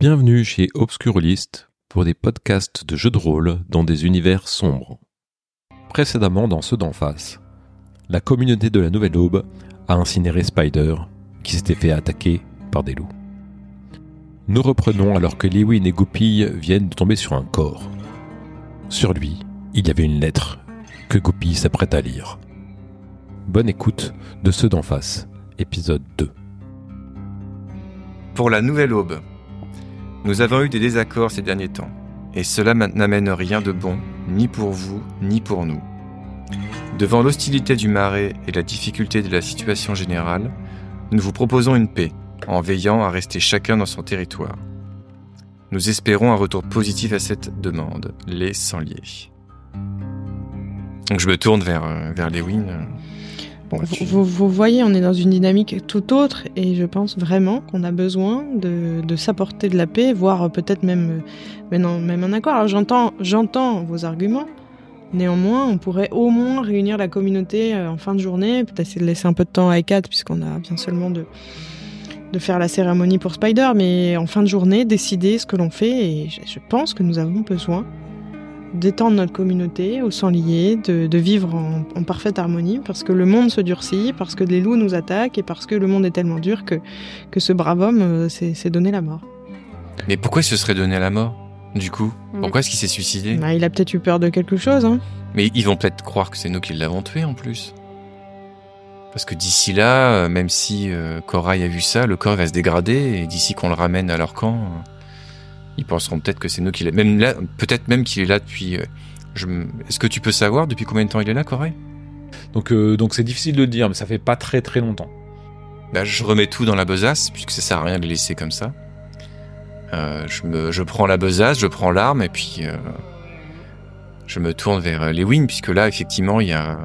Bienvenue chez Obscurlist pour des podcasts de jeux de rôle dans des univers sombres. Précédemment dans ceux d'en face, la communauté de la Nouvelle Aube a incinéré Spider, qui s'était fait attaquer par des loups. Nous reprenons alors que Lewin et Goupille viennent de tomber sur un corps. Sur lui, il y avait une lettre que Goupille s'apprête à lire. Bonne écoute de ceux d'en face, épisode 2. Pour la Nouvelle Aube. Nous avons eu des désaccords ces derniers temps, et cela n'amène rien de bon, ni pour vous, ni pour nous. Devant l'hostilité du marais et la difficulté de la situation générale, nous vous proposons une paix, en veillant à rester chacun dans son territoire. Nous espérons un retour positif à cette demande, les sans-liés. Donc je me tourne vers Lewin. Vous voyez, on est dans une dynamique tout autre et je pense vraiment qu'on a besoin de s'apporter de la paix, voire peut-être même un accord. Alors j'entends vos arguments, néanmoins on pourrait au moins réunir la communauté en fin de journée, peut-être essayer de laisser un peu de temps à Ekat puisqu'on a bien seulement de faire la cérémonie pour Spider, mais en fin de journée décider ce que l'on fait et je pense que nous avons besoin d'étendre notre communauté aux sans-liés, de vivre en parfaite harmonie, parce que le monde se durcit, parce que les loups nous attaquent, et parce que le monde est tellement dur que ce brave homme s'est donné la mort. Mais pourquoi il se serait donné la mort, du coup ? Pourquoi est-ce qu'il s'est suicidé ? Il a peut-être eu peur de quelque chose, hein. Mais ils vont peut-être croire que c'est nous qui l'avons tué, en plus. Parce que d'ici là, même si Corail a vu ça, le corps va se dégrader, et d'ici qu'on le ramène à leur camp... Ils penseront peut-être que c'est nous qui l'avons... Même là, peut-être même qu'il est là depuis... Est-ce que tu peux savoir depuis combien de temps il est là, Corail ? Donc c'est difficile de le dire, mais ça fait pas très très longtemps. Je remets tout dans la besace, puisque ça sert à rien de les laisser comme ça. Je prends la besace, je prends l'arme, et puis... je me tourne vers Lewin, puisque là, effectivement, il y a...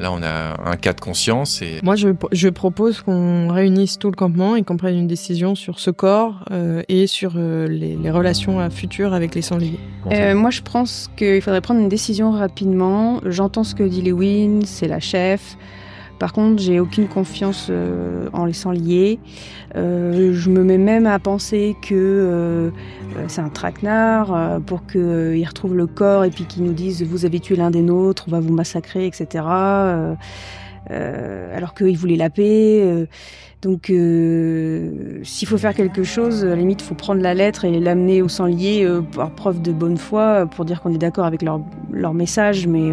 Là, on a un cas de conscience et... Moi, je propose qu'on réunisse tout le campement et qu'on prenne une décision sur ce corps et sur les relations futures avec les sans-liés. Moi, je pense qu'il faudrait prendre une décision rapidement. J'entends ce que dit Lewin, c'est la chef. Par contre, j'ai aucune confiance en les sans-liés. Je me mets même à penser que c'est un traquenard pour qu'ils retrouvent le corps et puis qu'ils nous disent « vous avez tué l'un des nôtres, on va vous massacrer, etc. » alors qu'ils voulaient la paix. Donc, s'il faut faire quelque chose, à la limite, il faut prendre la lettre et l'amener aux sans-liés par preuve de bonne foi pour dire qu'on est d'accord avec leur message, mais...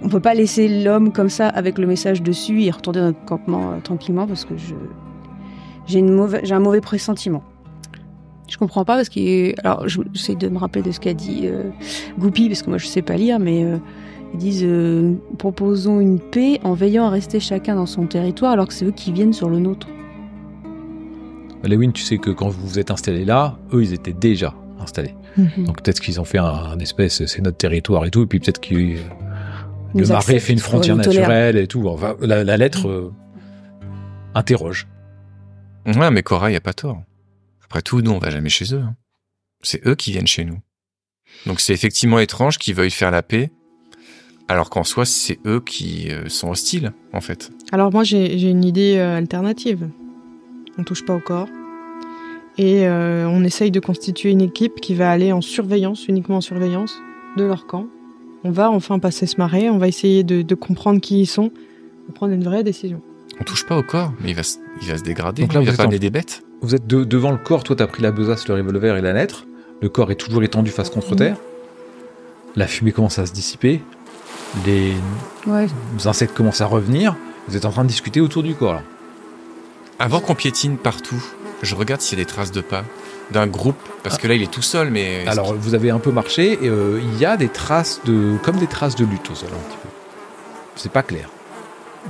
on peut pas laisser l'homme comme ça avec le message dessus et retourner dans notre campement tranquillement parce que j'ai un mauvais pressentiment. Je comprends pas parce alors j'essaie de me rappeler de ce qu'a dit Goupille parce que moi je sais pas lire, mais ils disent proposons une paix en veillant à rester chacun dans son territoire alors que c'est eux qui viennent sur le nôtre. Lewin, tu sais que quand vous vous êtes installés là, eux ils étaient déjà installés. Mm-hmm. Donc peut-être qu'ils ont fait un espèce, c'est notre territoire et tout, et puis peut-être qu'ils le marais fait une frontière naturelle et tout. Enfin, la lettre interroge. Ouais, mais Corail a pas tort. Après tout, nous, on va jamais chez eux. Hein. C'est eux qui viennent chez nous. Donc c'est effectivement étrange qu'ils veuillent faire la paix, alors qu'en soi, c'est eux qui sont hostiles, en fait. Alors moi, j'ai une idée alternative. On touche pas au corps. Et on essaye de constituer une équipe qui va aller en surveillance, uniquement en surveillance, de leur camp. On va enfin passer ce marais, on va essayer de comprendre qui ils sont, pour prendre une vraie décision. On touche pas au corps, mais il va se dégrader. Donc là, il va pas amener des bêtes. Vous êtes devant le corps, toi t'as pris la besace, le revolver et la lettre. Le corps est toujours étendu face contre terre. La fumée commence à se dissiper. Les insectes commencent à revenir. Vous êtes en train de discuter autour du corps là. Avant qu'on piétine partout, je regarde s'il y a des traces de pas d'un groupe, parce que là il est tout seul, mais... Alors vous avez un peu marché, et il y a des traces comme des traces de lutte au sol un petit peu. C'est pas clair.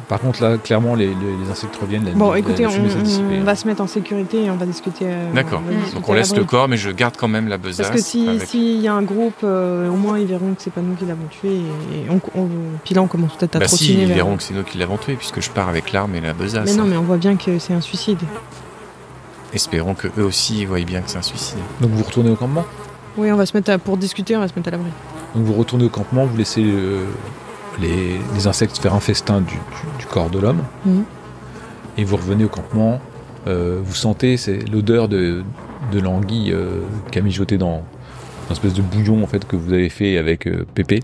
Par contre là, clairement les insectes reviennent. Écoutez, on va se mettre en sécurité et on va discuter. D'accord, donc on laisse le corps, mais je garde quand même la besace. Parce que s'il y a un groupe, au moins ils verront que c'est pas nous qui l'avons tué, et puis là on commence peut-être à trottiner. Ils verront que c'est nous qui l'avons tué, puisque je pars avec l'arme et la besace. Mais non, mais on voit bien que c'est un suicide. Espérons que eux aussi voient bien que c'est un suicide. Donc vous retournez au campement ? Oui, on va se mettre pour discuter, on va se mettre à l'abri. Donc vous retournez au campement, vous laissez les insectes faire un festin du corps de l'homme, et vous revenez au campement. Vous sentez l'odeur l'anguille qu'a mijoté dans une espèce de bouillon en fait que vous avez fait avec Pépé.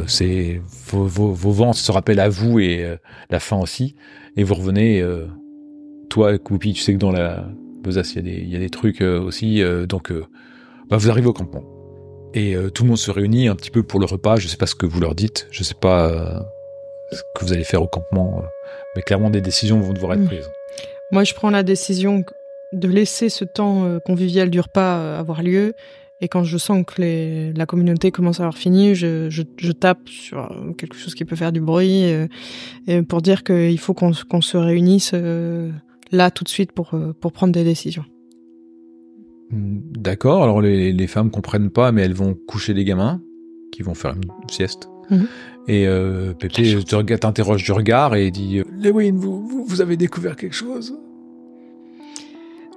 C'est vos vents se rappellent à vous et la faim aussi. Et vous revenez, toi, Goupy, tu sais que dans la besace il y a des trucs aussi. Donc, vous arrivez au campement. Et tout le monde se réunit un petit peu pour le repas. Je sais pas ce que vous leur dites. Je sais pas ce que vous allez faire au campement. Mais clairement, des décisions vont devoir être prises. Moi, je prends la décision de laisser ce temps convivial du repas avoir lieu. Et quand je sens que la communauté commence à avoir fini, je tape sur quelque chose qui peut faire du bruit pour dire qu'il faut qu'on se réunisse là tout de suite pour prendre des décisions. D'accord, alors les femmes comprennent pas, mais elles vont coucher les gamins, qui vont faire une sieste. Et Pépé t'interroge du regard et dit « Lewin, vous avez découvert quelque chose ?»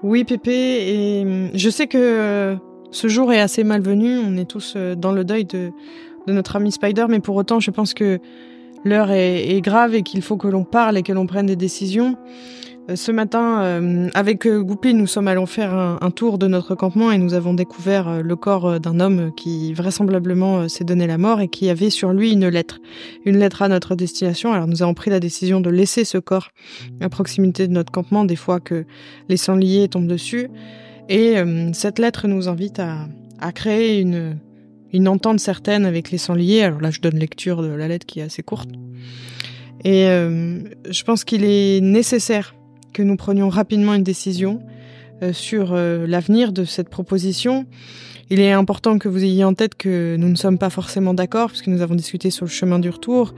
Oui, Pépé, et je sais que ce jour est assez malvenu, on est tous dans le deuil de notre ami Spider, mais pour autant, je pense que l'heure est grave et qu'il faut que l'on parle et que l'on prenne des décisions. Ce matin, avec Goupy, nous sommes allés faire un tour de notre campement et nous avons découvert le corps d'un homme qui vraisemblablement s'est donné la mort et qui avait sur lui une lettre à notre destination. Alors nous avons pris la décision de laisser ce corps à proximité de notre campement des fois que les sangliers tombent dessus. Et cette lettre nous invite à créer une entente certaine avec les sangliers. Alors là, je donne lecture de la lettre qui est assez courte. Et je pense qu'il est nécessaire que nous prenions rapidement une décision sur l'avenir de cette proposition. Il est important que vous ayez en tête que nous ne sommes pas forcément d'accord, puisque nous avons discuté sur le chemin du retour.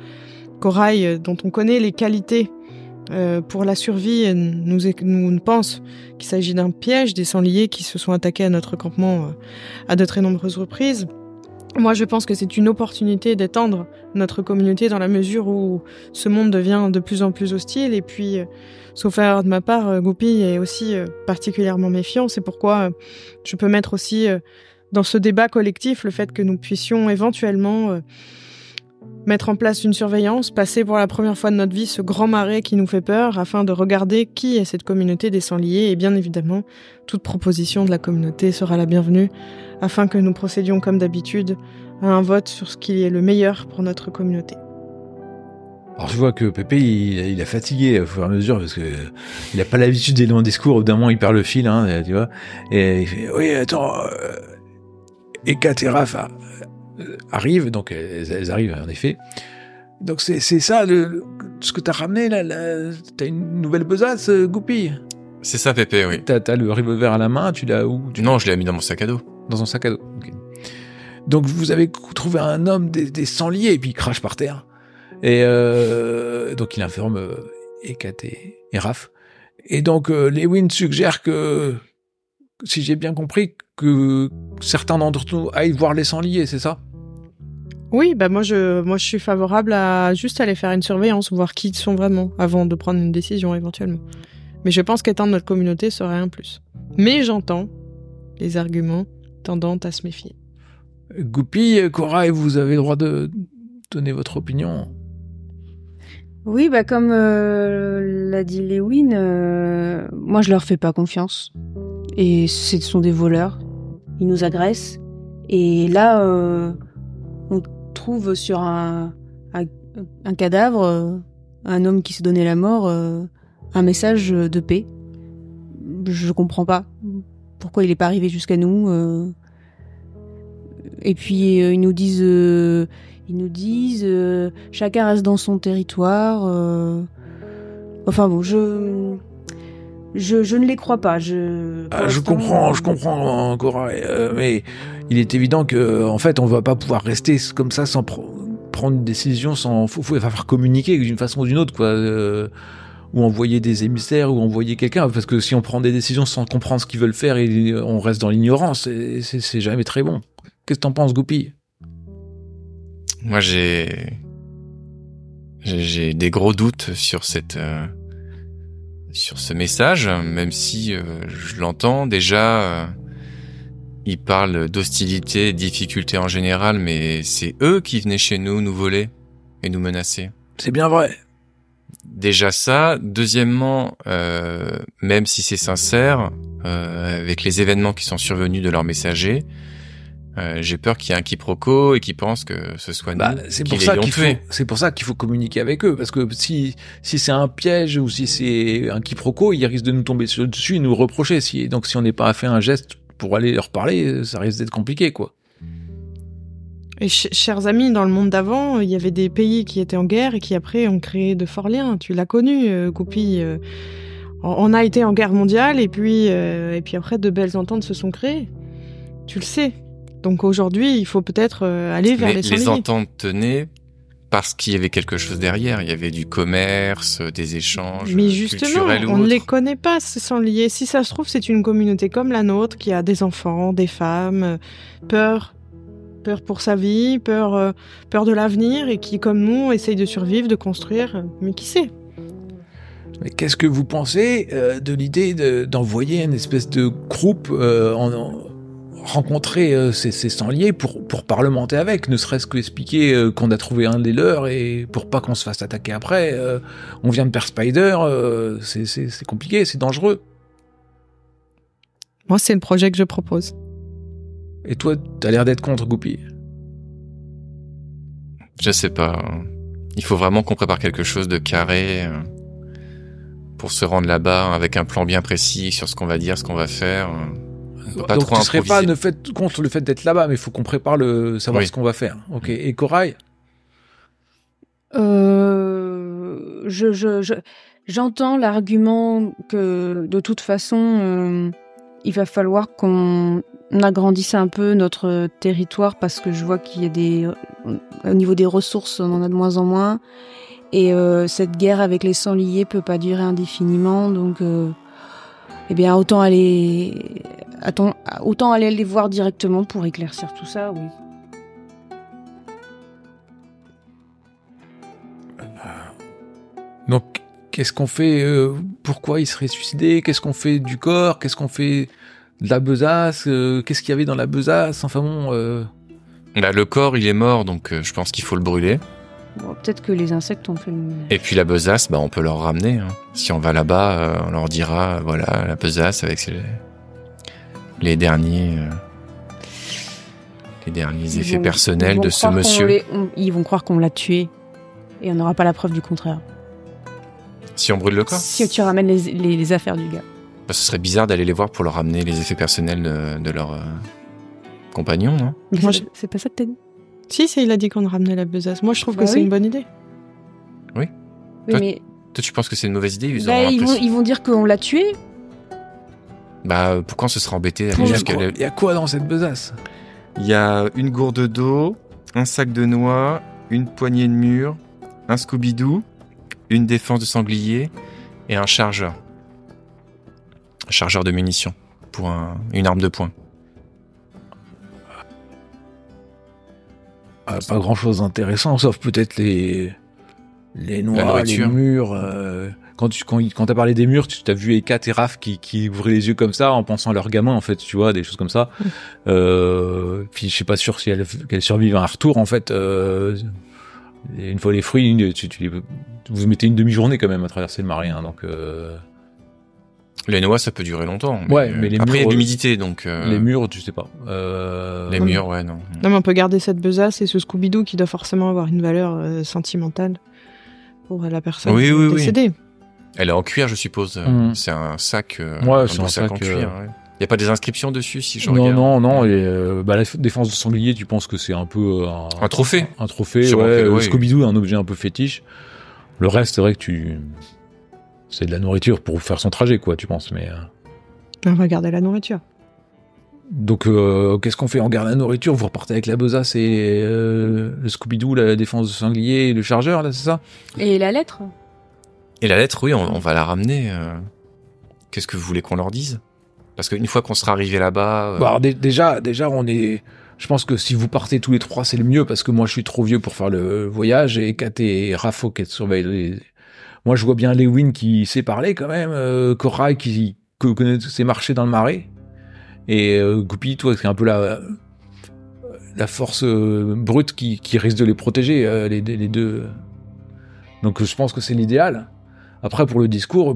Corail, dont on connaît les qualités pour la survie, nous pense qu'il s'agit d'un piège, des sangliers qui se sont attaqués à notre campement à de très nombreuses reprises. Moi, je pense que c'est une opportunité d'étendre notre communauté dans la mesure où ce monde devient de plus en plus hostile. Et puis, sauf erreur de ma part, Goupy est aussi particulièrement méfiant. C'est pourquoi je peux mettre aussi dans ce débat collectif le fait que nous puissions éventuellement mettre en place une surveillance, passer pour la première fois de notre vie ce grand marais qui nous fait peur, afin de regarder qui est cette communauté des sangliers. Et bien évidemment, toute proposition de la communauté sera la bienvenue, afin que nous procédions comme d'habitude à un vote sur ce qui est le meilleur pour notre communauté. Alors je vois que Pépé, il a fatigué au fur et à mesure, parce que il a pas l'habitude des longs discours. Au bout d'un moment, il perd le fil, tu vois. Et il fait, oui, attends, Eka et Raph arrivent, donc elles arrivent en effet. Donc c'est ça ce que t'as ramené là, t'as une nouvelle besace, Goupy? C'est ça, Pépé, oui. T'as le revolver à la main, tu l'as où? Non, je l'ai mis dans mon sac à dos. Dans son sac à dos, ok. Donc vous avez trouvé un homme des sangliers, et puis il crache par terre. Et donc il informe Hécate et Raph. Et donc Lewin suggère que, si j'ai bien compris, que certains d'entre nous aillent voir les sangliers, c'est ça? Oui, moi je suis favorable à juste aller faire une surveillance, voir qui ils sont vraiment, avant de prendre une décision éventuellement. Mais je pense qu'étendre notre communauté serait un plus. Mais j'entends les arguments tendant à se méfier. Goupy, Cora, vous avez le droit de donner votre opinion. Oui, comme l'a dit Lewin, moi je leur fais pas confiance. Et ce sont des voleurs. Ils nous agressent. Et là, on trouve sur un cadavre, un homme qui s'est donné la mort, un message de paix. Je comprends pas pourquoi il est pas arrivé jusqu'à nous. Et puis ils nous disent chacun reste dans son territoire. Enfin bon, je ne les crois pas. Je comprends, Cora, mais il est évident que, en fait, on va pas pouvoir rester comme ça sans prendre une décision, faut falloir communiquer d'une façon ou d'une autre, quoi. Ou envoyer des émissaires, ou envoyer quelqu'un, parce que si on prend des décisions sans comprendre ce qu'ils veulent faire et on reste dans l'ignorance, c'est jamais très bon. Qu'est-ce que t'en penses, Goupy? Moi, j'ai des gros doutes sur sur ce message, même si je l'entends déjà. Ils parlent d'hostilité, de difficultés en général, mais c'est eux qui venaient chez nous voler et nous menacer. C'est bien vrai. Déjà ça. Deuxièmement, même si c'est sincère, avec les événements qui sont survenus de leurs messagers, j'ai peur qu'il y ait un quiproquo et qu'ils pensent que ce soit nous qui l'ayons tué. C'est pour ça qu'il faut communiquer avec eux, parce que si c'est un piège ou si c'est un quiproquo, ils risquent de nous tomber dessus et nous reprocher. Donc si on n'est pas fait un geste pour aller leur parler, ça risque d'être compliqué, quoi. Et chers amis, dans le monde d'avant, il y avait des pays qui étaient en guerre et qui après ont créé de forts liens. Tu l'as connu, Goupy. On a été en guerre mondiale et puis après de belles ententes se sont créées. Tu le sais. Donc aujourd'hui, il faut peut-être aller vers les sangliers. Les ententes tenaient parce qu'il y avait quelque chose derrière. Il y avait du commerce, des échanges mais justement, culturels ou on ne autres. les connaît pas, ces sangliers. Si ça se trouve, c'est une communauté comme la nôtre qui a des enfants, des femmes, peur pour sa vie, peur de l'avenir et qui, comme nous, essaye de survivre, de construire. Mais qui sait ? Mais qu'est-ce que vous pensez de l'idée d'envoyer une espèce de groupe rencontrer ces sangliers pour parlementer avec, ne serait-ce qu'expliquer qu'on a trouvé un des leurs et pour pas qu'on se fasse attaquer après. On vient de perdre Spider, c'est compliqué, c'est dangereux. Moi, c'est le projet que je propose. Et toi, t'as l'air d'être contre, Goupy. Je sais pas. Il faut vraiment qu'on prépare quelque chose de carré pour se rendre là-bas avec un plan bien précis sur ce qu'on va dire, ce qu'on va faire. Pas donc trop tu serais improviser. pas contre le fait d'être là-bas, mais il faut qu'on prépare savoir ce qu'on va faire. Ok. Et Corail ? J'entends l'argument que de toute façon, il va falloir qu'on agrandisse un peu notre territoire parce que je vois qu'il y a au niveau des ressources, on en a de moins en moins. Et cette guerre avec les sangliers peut pas durer indéfiniment, donc autant aller les voir directement pour éclaircir tout ça, oui. Donc, qu'est-ce qu'on fait pourquoi il serait suicidé ? Qu'est-ce qu'on fait du corps ? Qu'est-ce qu'on fait de la besace ? Qu'est-ce qu'il y avait dans la besace ? Enfin bon... le corps, il est mort, donc je pense qu'il faut le brûler. Bon, peut-être que les insectes ont fait le ménage. Et puis la besace, on peut leur ramener. Hein. Si on va là-bas, on leur dira, voilà, la besace avec les derniers effets personnels de ce monsieur. Ils vont croire qu'on l'a tué et on n'aura pas la preuve du contraire. Si on brûle le corps ? Si tu ramènes les affaires du gars. Ce serait bizarre d'aller les voir pour leur ramener les effets personnels de leur compagnon, non ? Moi, c'est pas ça que t'as dit ? Si, il a dit qu'on ramenait la besace. Moi, je trouve que c'est une bonne idée. Oui. Mais toi, tu penses que c'est une mauvaise idée ? Ils vont dire qu'on l'a tué ? Pourquoi on se sera embêté ? Il y a quoi dans cette besace ? Il y a une gourde d'eau, un sac de noix, une poignée de mûres, un Scooby-Doo, une défense de sanglier et un chargeur. Un chargeur de munitions pour une arme de poing. Pas grand-chose d'intéressant, sauf peut-être les noix, les murs. Quand t'as parlé des murs, tu t'as vu Eka et Raph qui ouvraient les yeux comme ça en pensant à leur gamin, en fait, tu vois, des choses comme ça. Puis je suis pas sûr si qu'elles survivent à un retour, en fait. Une fois les fruits, vous mettez une demi-journée quand même à traverser le marais, hein, donc... Les noix, ça peut durer longtemps. Mais les après, il y a murs, de l'humidité, donc... Les murs, tu sais pas. Les murs, ouais, non. Non, mais on peut garder cette besace et ce Scooby-Doo qui doit forcément avoir une valeur sentimentale pour la personne décédée. Oui. Elle est en cuir, je suppose. C'est un sac, c'est un sac en cuir. Ouais. Il n'y a pas des inscriptions dessus, si je regarde. Non. Et, la défense de sanglier, tu penses que c'est un peu... un trophée. Un trophée, ouais. Scooby-Doo est un objet un peu fétiche. Le reste, c'est vrai que c'est de la nourriture pour faire son trajet, quoi, tu penses, mais... On va garder la nourriture. Donc, qu'est-ce qu'on fait ? On garde la nourriture, vous repartez avec la besace et le Scooby-Doo, la défense de sanglier, le chargeur, là, c'est ça ? Et la lettre ? Et la lettre, oui, on va la ramener. Qu'est-ce que vous voulez qu'on leur dise ? Parce qu'une fois qu'on sera arrivé là-bas... alors déjà, on est... Je pense que si vous partez tous les trois, c'est le mieux, parce que moi, je suis trop vieux pour faire le voyage, et Kat et Rafo qui surveillent Moi, je vois bien Lewin qui sait parler, quand même, Corail qui connaît ses marchés dans le marais, et Goupy, toi, c'est un peu la force brute qui risque de les protéger, les deux... Donc je pense que c'est l'idéal. Après, pour le discours,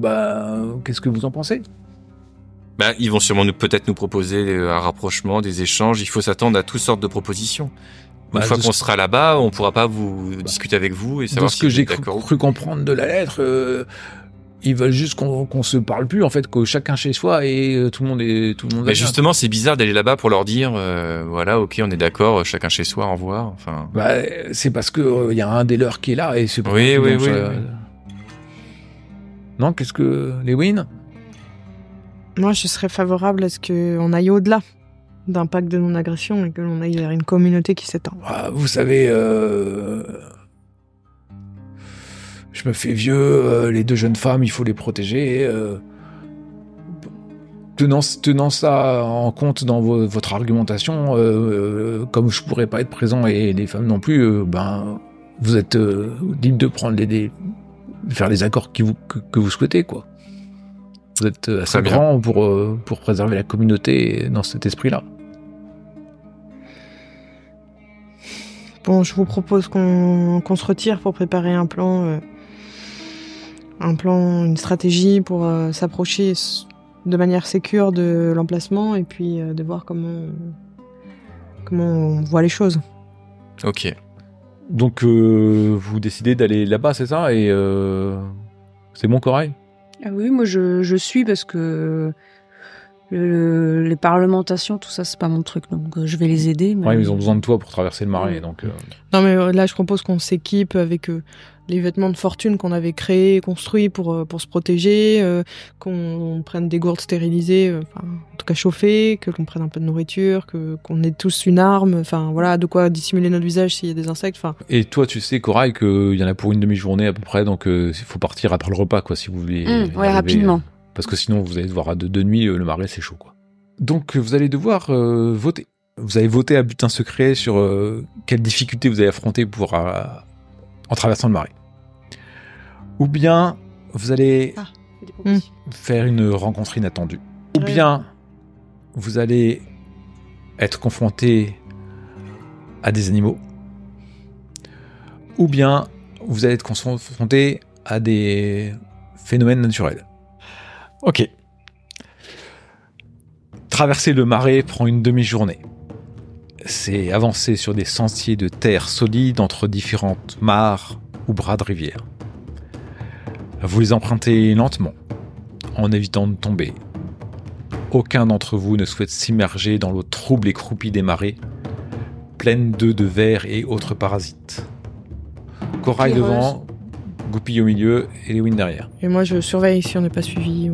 qu'est-ce que vous en pensez ? Ils vont sûrement peut-être nous proposer un rapprochement, des échanges. Il faut s'attendre à toutes sortes de propositions. Une fois qu'on sera là-bas, on pourra pas discuter avec vous et savoir si vous êtes d'accord. De ce que j'ai cru comprendre de la lettre, ils veulent juste qu'on se parle plus, en fait, que chacun chez soi et tout le monde est Mais justement, c'est bizarre d'aller là-bas pour leur dire, voilà, ok, on est d'accord, chacun chez soi, au revoir. Enfin. C'est parce que y a un des leurs qui est là et c'est pour oui. Non, qu'est-ce que Lewin ? Moi, je serais favorable à ce qu'on aille au-delà d'un pacte de non-agression et que l'on aille vers une communauté qui s'étend. Vous savez, je me fais vieux, les 2 jeunes femmes, il faut les protéger. Tenant ça en compte dans votre argumentation, comme je pourrais pas être présent et les femmes non plus, vous êtes libre de prendre de faire les accords que vous souhaitez, quoi. Vous êtes assez grand pour préserver la communauté dans cet esprit-là. Bon, je vous propose qu'on se retire pour préparer un plan, une stratégie pour s'approcher de manière sécure de l'emplacement et puis de voir comment on voit les choses. Ok. Donc vous décidez d'aller là-bas, c'est ça ? Et c'est bon, Corail ? Ah oui, moi je suis parce que les parlementations, tout ça, c'est pas mon truc, donc je vais les aider. Mais... Ouais, ils ont besoin de toi pour traverser le marais, donc... Non, mais là, je propose qu'on s'équipe avec les vêtements de fortune qu'on avait créés et construits pour se protéger, qu'on prenne des gourdes stérilisées, en tout cas chauffées, que l'on prenne un peu de nourriture, qu'on ait tous une arme, enfin voilà, de quoi dissimuler notre visage s'il y a des insectes, enfin... Et toi, tu sais, Corail, qu'il y en a pour une demi-journée à peu près, donc il faut partir après le repas, quoi, si vous voulez... rapidement. Parce que sinon, vous allez devoir de nuit, le marais, c'est chaud, quoi. Donc, vous allez devoir voter. Vous allez voter à butin secret sur quelles difficultés vous allez affronter en traversant le marais. Ou bien, vous allez faire une rencontre inattendue. Ou bien, vous allez être confronté à des animaux. Ou bien, vous allez être confronté à des phénomènes naturels. Ok. Traverser le marais prend une demi-journée. C'est avancer sur des sentiers de terre solide entre différentes mares ou bras de rivière. Vous les empruntez lentement, en évitant de tomber. Aucun d'entre vous ne souhaite s'immerger dans l'eau trouble et croupie des marais, pleine d'œufs de vers et autres parasites. Corail devant, Goupille au milieu et Lewin derrière. Et moi, je surveille si on n'est pas suivi.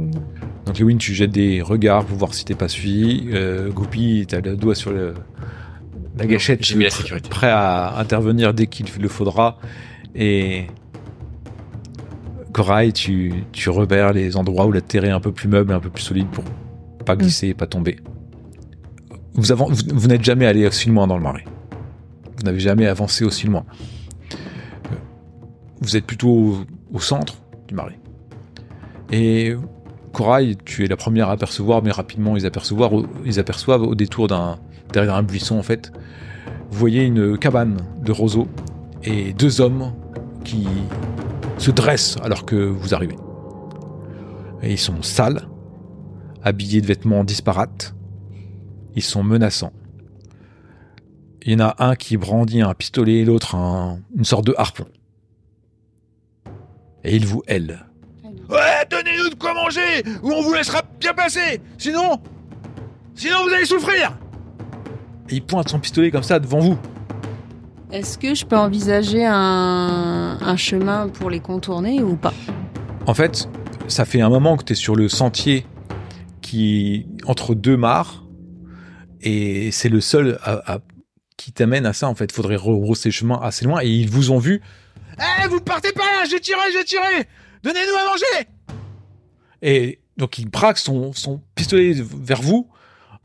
Donc Lewin, tu jettes des regards pour voir si t'es pas suivi. Goupille, t'as le doigt sur la gâchette, j'ai mis la sécurité. Prêt à intervenir dès qu'il le faudra. Et Corail, tu repères les endroits où la terre est un peu plus meuble, un peu plus solide pour pas glisser et pas tomber. Vous n'êtes jamais allé aussi loin dans le marais. Vous n'avez jamais avancé aussi loin. Vous êtes plutôt au centre du marais. Et Corail, tu es la première à apercevoir, mais rapidement ils aperçoivent au détour derrière un buisson en fait. Vous voyez une cabane de roseaux et 2 hommes qui se dressent alors que vous arrivez. Et ils sont sales, habillés de vêtements disparates. Ils sont menaçants. Il y en a un qui brandit un pistolet et l'autre une sorte de harpon. Et ils vous hèlent. Ouais, donnez-nous de quoi manger, ou on vous laissera bien passer. Sinon vous allez souffrir. Et il pointe son pistolet comme ça devant vous. Est-ce que je peux envisager un chemin pour les contourner ou pas ? En fait, ça fait un moment que tu es sur le sentier qui entre 2 mares, et c'est le seul qui t'amène à ça. En fait, faudrait rebrousser le chemin assez loin, et ils vous ont vu. Vous partez pas là, j'ai tiré. Donnez-nous à manger. Et donc il braque son pistolet vers vous,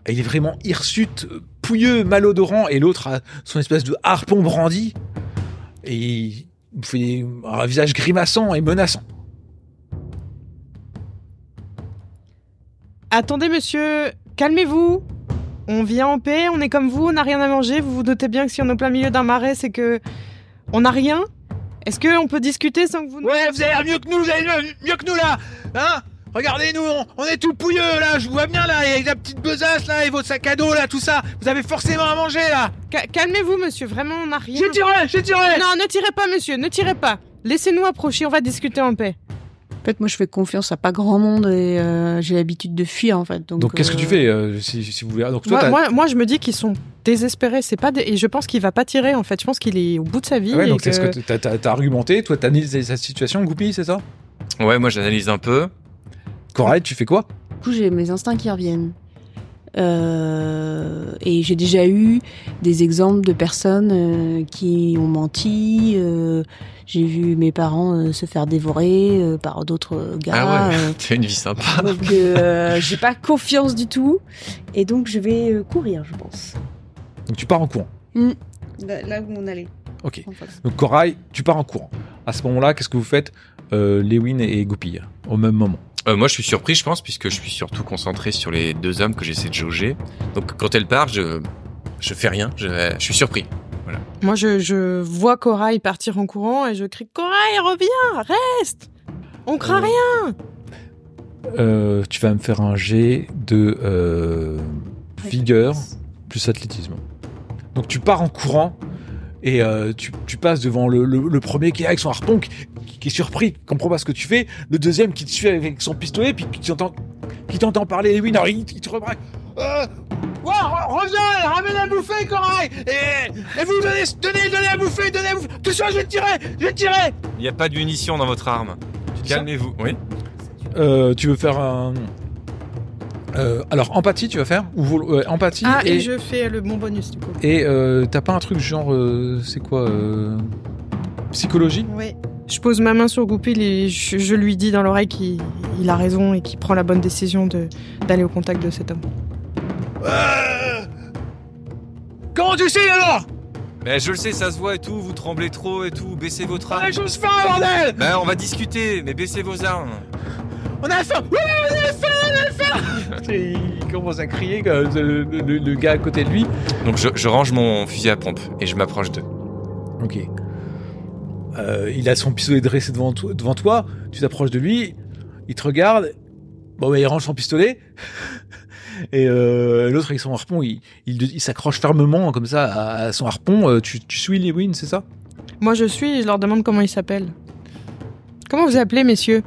et il est vraiment hirsute, pouilleux, malodorant, et l'autre a son espèce de harpon brandi, et il fait un visage grimaçant et menaçant. Attendez monsieur, calmez-vous. On vient en paix, on est comme vous, on n'a rien à manger. Vous vous doutez bien que si on est au plein milieu d'un marais, c'est que on n'a rien. Est-ce qu'on peut discuter sans que vous... Ouais, vous avez l'air mieux que nous, là. Hein? Regardez, nous, on est tout pouilleux, là. Je vous vois bien, là, avec la petite besace, là, et votre sac à dos, là, tout ça. Vous avez forcément à manger, là. Calmez-vous, monsieur. Vraiment, on n'a rien... J'ai tiré. Non, ne tirez pas, monsieur. Ne tirez pas. Laissez-nous approcher. On va discuter en paix. En fait, moi, je fais confiance à pas grand monde et j'ai l'habitude de fuir, en fait. Donc qu'est-ce que tu fais si vous voulez? Donc, toi, moi, je me dis qu'ils sont désespérés. C'est pas et je pense qu'il va pas tirer, en fait. Je pense qu'il est au bout de sa vie. Ouais, donc, est-ce que t'as argumenté? Toi, t'analyses sa situation, Goupil, c'est ça? Ouais, moi, j'analyse un peu. Corail, tu fais quoi? Du coup, j'ai mes instincts qui reviennent. Et j'ai déjà eu des exemples de personnes qui ont menti. J'ai vu mes parents se faire dévorer par d'autres gars. Ah ouais, t'as une vie sympa. Donc j'ai pas confiance du tout. Et donc je vais courir, je pense. Donc tu pars en courant. Là où on allait. Ok. Donc Corail, tu pars en courant. À ce moment-là, qu'est-ce que vous faites, Lewin et Goupil, au même moment? Moi, je suis surpris, je pense, puisque je suis surtout concentré sur les deux hommes que j'essaie de jauger. Donc, quand elle part, je fais rien. Je suis surpris. Voilà. Moi, je vois Corail partir en courant et je crie « Corail, reviens, reste. On craint rien. » Tu vas me faire un jet de vigueur plus athlétisme. Donc, tu pars en courant et tu passes devant le premier qui est avec son harpon, qui est surpris, qui comprend pas ce que tu fais. Le deuxième qui te suit avec son pistolet, puis qui t'entend parler. Oui, non, il te rebraque. Reviens, ramène à bouffer, Corail. Et vous donnez à bouffer. Tout ça, je vais tirer. Il n'y a pas de munitions dans votre arme. Calmez-vous. Oui. Tu veux faire un... alors, empathie, tu vas faire empathie. Et je fais le bon bonus, du coup. Et t'as pas un truc genre... c'est quoi psychologie? Oui. Je pose ma main sur Goupil et je lui dis dans l'oreille qu'il a raison et qu'il prend la bonne décision d'aller au contact de cet homme. Comment tu sais, alors? Mais je le sais, ça se voit et tout, vous tremblez trop et tout, baissez votre arme. On a chose faim, bordel. On va discuter, mais baissez vos armes. On a faim. Oui, on a faim. Il commence à crier, le gars à côté de lui. Donc je range mon fusil à pompe et je m'approche d'eux. Ok. Il a son pistolet dressé devant toi, tu t'approches de lui, il te regarde, il range son pistolet, et l'autre avec son harpon, il s'accroche fermement comme ça à son harpon. Tu suis Lewin, c'est ça? Moi je suis et je leur demande comment ils s'appellent. Comment vous appelez, messieurs?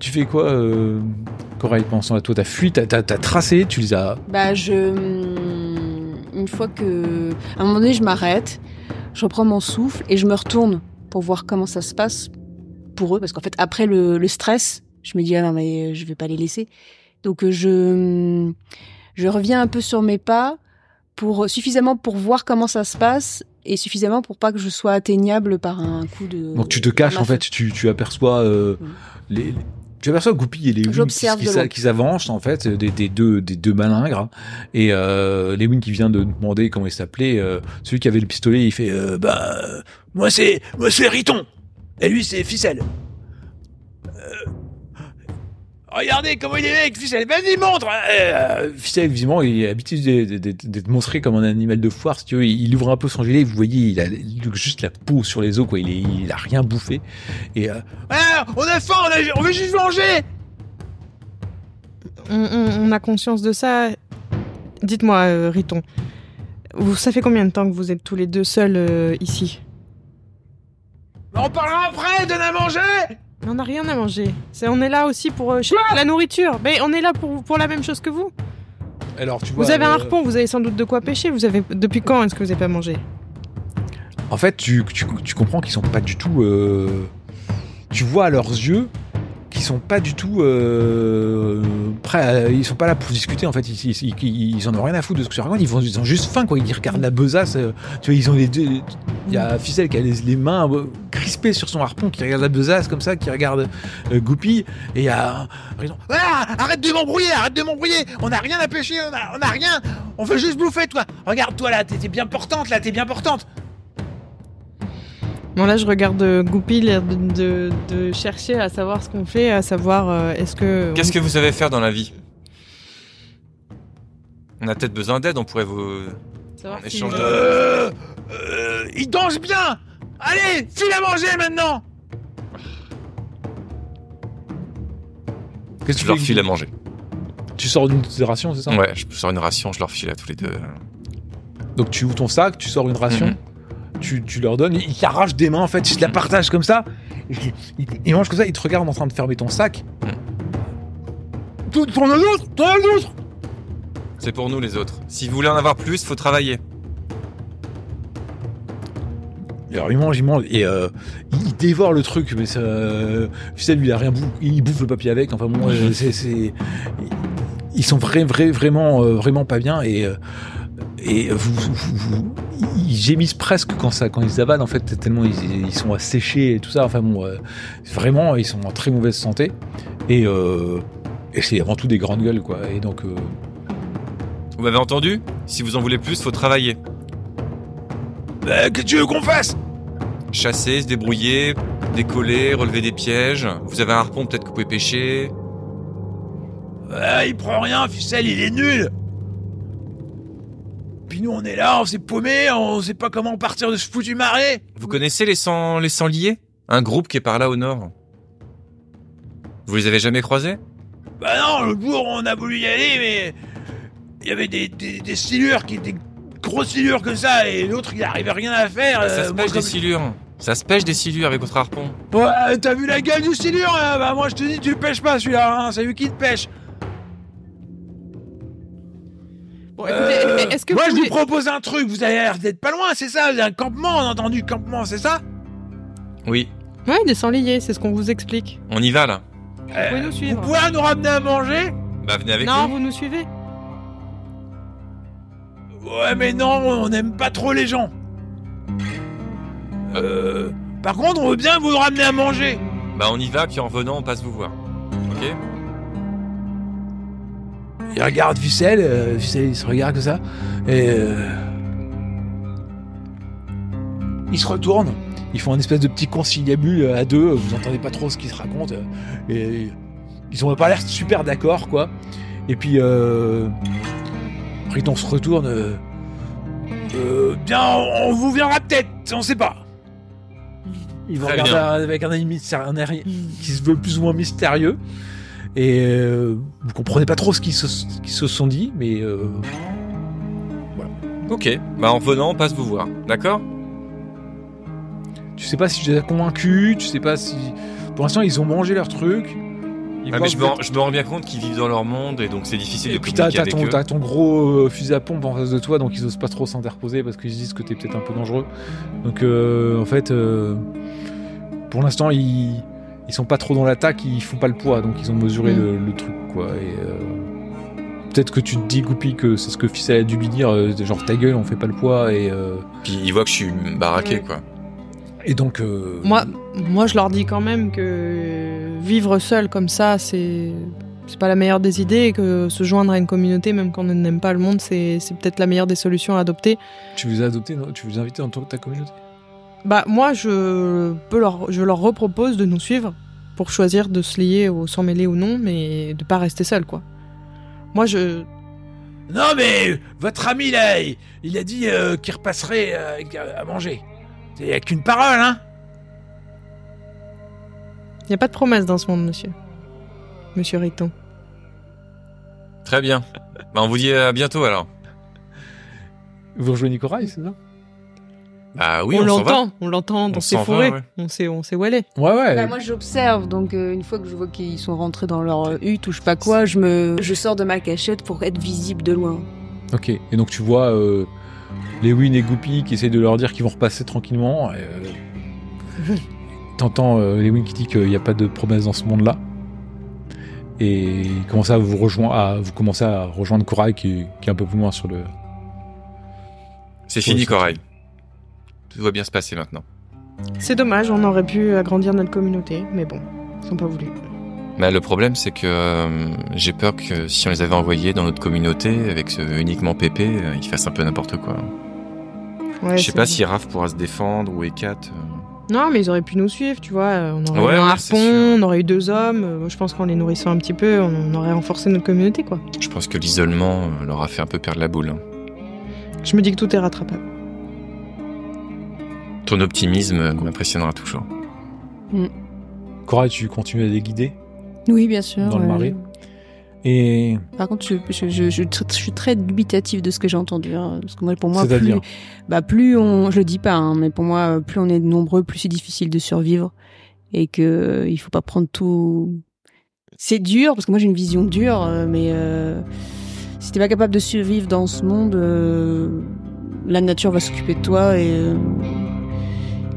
Tu fais quoi, Corail, pensant à toi? T'as fui, t'as tracé, tu les as... Une fois que... À un moment donné, je m'arrête, je reprends mon souffle et je me retourne pour voir comment ça se passe pour eux. Parce qu'en fait, après le stress, je me dis, ah non, mais je vais pas les laisser. Donc, je reviens un peu sur mes pas suffisamment pour voir comment ça se passe et suffisamment pour pas que je sois atteignable par un coup de... Donc, tu te caches, en fait, tu aperçois Tu aperçois Goupil et Lewin qui s'avancent, en fait, des deux malingres. Et Lewin qui vient de demander comment il s'appelait, celui qui avait le pistolet, il fait moi c'est Riton. Et lui c'est Ficelle. Regardez comment il est avec Ficelle. Vas-y, montre. Ficelle, visiblement, il est habitué d'être montré comme un animal de foire. Si tu veux, il ouvre un peu son gilet. Vous voyez, il a juste la peau sur les os, quoi. Il a rien bouffé. Et on a faim. On veut juste manger. On a conscience de ça. Dites-moi, Riton, ça fait combien de temps que vous êtes tous les deux seuls ici? On parlera après. Donne à manger. On n'a rien à manger. On est là aussi pour la nourriture. Mais on est là pour la même chose que vous. Alors, tu vois, vous avez un harpon, vous avez sans doute de quoi pêcher. Depuis quand est-ce que vous n'avez pas mangé? En fait, tu comprends qu'ils sont pas du tout... Tu vois à leurs yeux qu'ils sont pas du tout prêts. Ils sont pas là pour discuter. En fait, ils en ont rien à foutre de ce que tu racontes. Ils ont juste faim, quoi. Ils regardent la besace. Tu vois, ils ont les deux. Il y a Ficelle qui a les mains crispées sur son harpon, qui regarde la besace comme ça, qui regarde Goupil. Et il y a raison. Arrête de m'embrouiller. On n'a rien à pêcher. On n'a rien. On veut juste bouffer, toi. Regarde-toi là. T'es bien portante. Bon, là, je regarde Goupil de chercher à savoir ce qu'on fait, à savoir est-ce que... Qu'est-ce que vous savez faire dans la vie? On a peut-être besoin d'aide, on pourrait vous... Il danse bien. Allez, file à manger maintenant. Qu'est-ce que Je tu leur fais file à manger. Tu sors d'une ration, c'est ça? Ouais, je sors une ration, je leur file à tous les deux. Donc tu ouvres ton sac, tu sors une ration, tu leur donnes, ils t'arrachent des mains en fait, ils te la partagent comme ça, ils mangent comme ça, ils te regardent en train de fermer ton sac. T'en as d'autres. C'est pour nous les autres. Si vous voulez en avoir plus, faut travailler. Alors il mange, et il dévore le truc, mais ça, Ficelle lui il a rien bouffé, il bouffe le papier avec. Enfin bon, ils sont vraiment pas bien et ils gémissent presque quand ils avalent en fait, tellement ils sont asséchés et tout ça. Enfin bon, vraiment ils sont en très mauvaise santé et c'est avant tout des grandes gueules quoi. Et donc Vous m'avez entendu? Si vous en voulez plus, faut travailler. Qu'est-ce que tu veux qu'on fasse? Chasser, se débrouiller, décoller, relever des pièges. Vous avez un harpon, peut-être que vous pouvez pêcher. Il prend rien, Ficelle, il est nul. Puis nous, on est là, on s'est paumé, on sait pas comment partir de ce foutu marais. Vous connaissez les Sangliers? Un groupe qui est par là au nord. Vous les avez jamais croisés? Bah non, le jour on a voulu y aller, mais il y avait des silures qui étaient grosses silures comme ça, et l'autre il arrivait rien à faire. Ça se pêche des silures. Ça se pêche des silures avec votre harpon. Ouais, t'as vu la gueule du silure? Bah moi je te dis, tu le pêches pas celui-là, hein, c'est lui qui te pêche. Bon, écoutez, est-ce que moi vous je vous propose un truc, vous avez l'air d'être pas loin, c'est ça? Il y a un campement, on a entendu campement, c'est ça? Oui, Ouais, des sangliers, c'est ce qu'on vous explique. on y va là. Vous pouvez nous suivre. Vous pouvez nous ramener à manger? Bah venez avec Non, nous. vous nous suivez. Ouais, mais non, on n'aime pas trop les gens. Par contre, on veut bien vous ramener à manger. Bah on y va, puis en revenant, on passe vous voir. Ok? Il regarde Ficelle, Ficelle il se regarde comme ça, et ils se retournent, ils font un espèce de petit conciliabule à deux, vous entendez pas trop ce qu'ils se racontent, et ils ont pas l'air super d'accord quoi. Et puis Riton se retourne, bien, on vous viendra peut-être, on sait pas. ils vont Très regarder avec un air qui se veut plus ou moins mystérieux, et vous comprenez pas trop ce qu'ils se sont dit, mais Ok, bah en revenant, on passe vous voir. D'accord? tu sais pas si je les ai convaincus, tu sais pas si... Pour l'instant, ils ont mangé leur truc. Ah, mais je me rends bien compte qu'ils vivent dans leur monde et donc c'est difficile Et de puis communiquer avec eux. t'as ton gros fusil à pompe en face de toi, donc ils osent pas trop s'interposer parce qu'ils se disent que t'es peut-être un peu dangereux. Donc en fait, pour l'instant, ils sont pas trop dans l'attaque, ils font pas le poids, donc ils ont mesuré le truc, quoi. Et peut-être que tu te dis, Goupy, que c'est ce que Ficelle a dû lui dire, genre ta gueule, on fait pas le poids, et Puis ils voient que je suis baraqué, quoi. et donc Moi, je leur dis quand même que vivre seul comme ça, c'est pas la meilleure des idées, et que se joindre à une communauté, même quand on n'aime pas le monde, c'est peut-être la meilleure des solutions à adopter. tu veux adopter, tu veux inviter dans ta communauté. Bah moi, je leur repropose de nous suivre pour choisir de se lier ou s'en mêler ou non, mais de pas rester seul, quoi. Moi, Non mais, votre ami là, il a dit qu'il repasserait à manger. Il y a qu'une parole, hein? y a pas de promesse dans ce monde, Monsieur Riton. Très bien. Bah on vous dit à bientôt alors. Vous rejoignez Corail, c'est ça? Bah oui, on s'en va. l'entend dans On ses s'en va, forêts. ouais. On sait où elle est. Ouais. Bah, moi j'observe, donc une fois que je vois qu'ils sont rentrés dans leur hutte ou je sais pas quoi, je sors de ma cachette pour être visible de loin. Ok, et donc tu vois Lewin et Goupy qui essayent de leur dire qu'ils vont repasser tranquillement. T'entends Lewin qui dit qu'il n'y a pas de promesse dans ce monde-là. Et il commence à vous commencez à rejoindre Corail qui est un peu plus loin sur le... C'est fini, Corail. Tout va bien se passer maintenant. C'est dommage, on aurait pu agrandir notre communauté, mais bon, ils n'ont pas voulu. Mais le problème, c'est que j'ai peur que si on les avait envoyés dans notre communauté avec uniquement Pépé, ils fassent un peu n'importe quoi. Ouais, Je sais pas si Raph pourra se défendre ou Ekat. Non, mais ils auraient pu nous suivre, tu vois. On aurait eu un c'est harpon, sûr. on aurait eu 2 hommes. Je pense qu'en les nourrissant un petit peu, on aurait renforcé notre communauté, quoi. Je pense que l'isolement leur a fait un peu perdre la boule. Je me dis que tout est rattrapable. Ton optimisme m'impressionnera toujours. Cora, tu continues à les guider Oui, bien sûr. dans le marais. Et par contre, je suis très dubitative de ce que j'ai entendu. Hein, parce que moi, pour moi, c'est-à-dire plus on, je le dis pas, hein, mais pour moi, plus on est nombreux, plus c'est difficile de survivre, et que il faut pas prendre tout. C'est dur parce que moi j'ai une vision dure, mais si t'es pas capable de survivre dans ce monde, la nature va s'occuper de toi et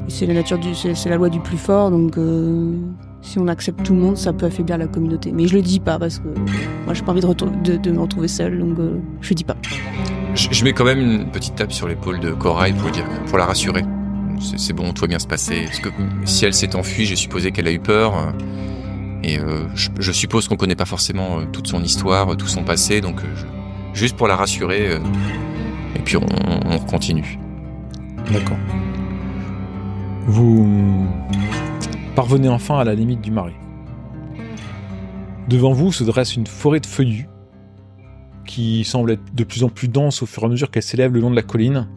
c'est la nature c'est la loi du plus fort. Donc si on accepte tout le monde, ça peut affaiblir la communauté. Mais je le dis pas parce que moi j'ai pas envie de me retrouver seule, donc je le dis pas. Je mets quand même une petite tape sur l'épaule de Corail pour la rassurer. C'est bon, tout va bien se passer. Parce que si elle s'est enfuie, j'ai supposé qu'elle a eu peur. Et je suppose qu'on connaît pas forcément toute son histoire, tout son passé. Donc juste pour la rassurer. Et puis on continue. D'accord. Vous parvenez enfin à la limite du marais. Devant vous se dresse une forêt de feuillus qui semble être de plus en plus dense au fur et à mesure qu'elle s'élève le long de la colline.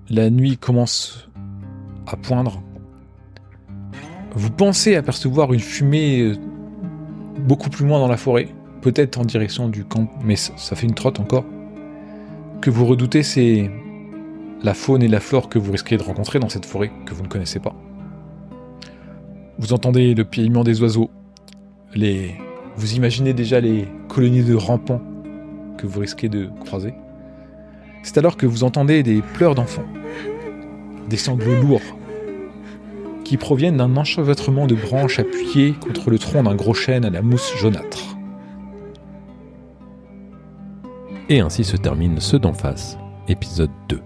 La nuit commence à poindre. Vous pensez apercevoir une fumée beaucoup plus loin dans la forêt, peut-être en direction du camp, mais ça fait une trotte encore. Que vous redoutez, c'est la faune et la flore que vous risquez de rencontrer dans cette forêt que vous ne connaissez pas. Vous entendez le piélement des oiseaux, vous imaginez déjà les colonies de rampants que vous risquez de croiser. C'est alors que vous entendez des pleurs d'enfants, des sanglots lourds, qui proviennent d'un enchevêtrement de branches appuyées contre le tronc d'un gros chêne à la mousse jaunâtre. Et ainsi se termine Ceux d'en face, épisode 2.